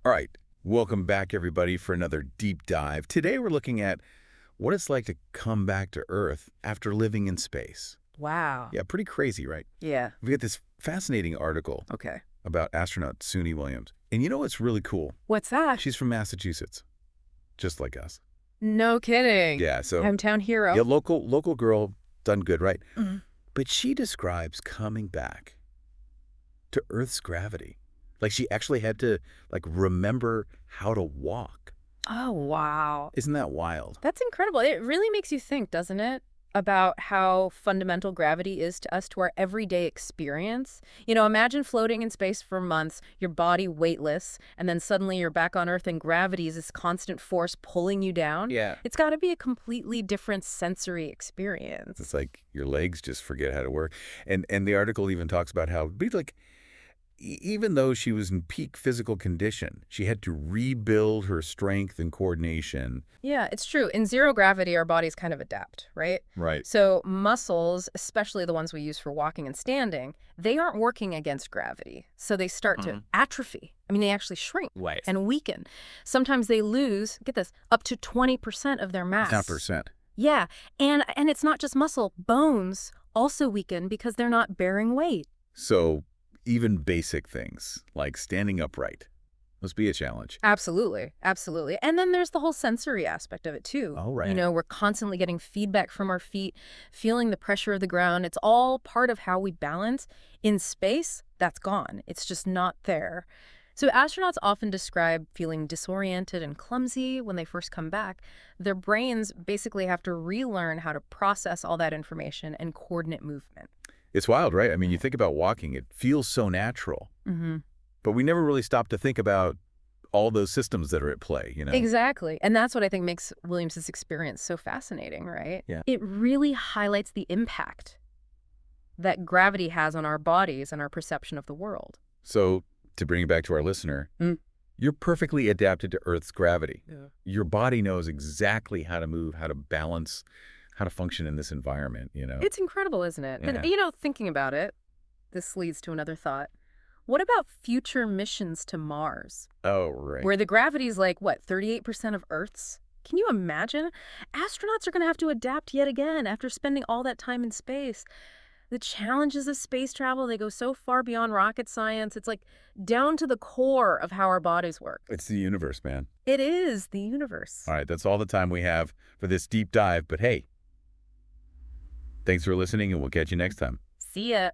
All right, welcome back, everybody, for another deep dive. Today, we're looking at what it's like to come back to Earth after living in space. Wow. Yeah, pretty crazy, right? Yeah. We got this fascinating article Okay. about astronaut Suni Williams. And you know what's really cool? What's that? She's from Massachusetts, just like us. No kidding. Yeah, so Hometown hero. yeah, local girl, done good, right? Mhm. But she describes coming back to Earth's gravity. Like she actually had to remember how to walk. Oh, wow. Isn't that wild? That's incredible. It really makes you think, doesn't it? About how fundamental gravity is to us, to our everyday experience. You know, imagine floating in space for months, your body weightless, and then suddenly you're back on Earth and gravity is this constant force pulling you down. Yeah. It's got to be a completely different sensory experience. It's like your legs just forget how to work. And the article even talks about how even though she was in peak physical condition, she had to rebuild her strength and coordination. Yeah, it's true. In zero gravity, our bodies kind of adapt, right? Right. So muscles, especially the ones we use for walking and standing, they aren't working against gravity. So they start to atrophy. I mean, they actually shrink and weaken. Sometimes they lose, get this, up to 20% of their mass. 10%. Yeah, and it's not just muscle. Bones also weaken because they're not bearing weight. So even basic things like standing upright must be a challenge. Absolutely. Absolutely. And then there's the whole sensory aspect of it, too. Oh, right. You know, we're constantly getting feedback from our feet, feeling the pressure of the ground. It's all part of how we balance. In space, that's gone. It's just not there. So astronauts often describe feeling disoriented and clumsy when they first come back. Their brains basically have to relearn how to process all that information and coordinate movement. It's wild, right? I mean, you think about walking, it feels so natural. Mm-hmm. But we never really stop to think about all those systems that are at play, you know? Exactly. And that's what I think makes Williams' experience so fascinating, right? Yeah. It really highlights the impact that gravity has on our bodies and our perception of the world. So, to bring it back to our listener, you're perfectly adapted to Earth's gravity. Yeah. Your body knows exactly how to move, how to balance, how to function in this environment, you know? It's incredible, isn't it? Yeah. And, you know, thinking about it, this leads to another thought. What about future missions to Mars? Oh, right. Where the gravity's like, what, 38% of Earth's? Can you imagine? Astronauts are going to have to adapt yet again after spending all that time in space. The challenges of space travel, they go so far beyond rocket science. It's like down to the core of how our bodies work. It's the universe, man. It is the universe. All right, that's all the time we have for this deep dive. But hey, thanks for listening, and we'll catch you next time. See ya.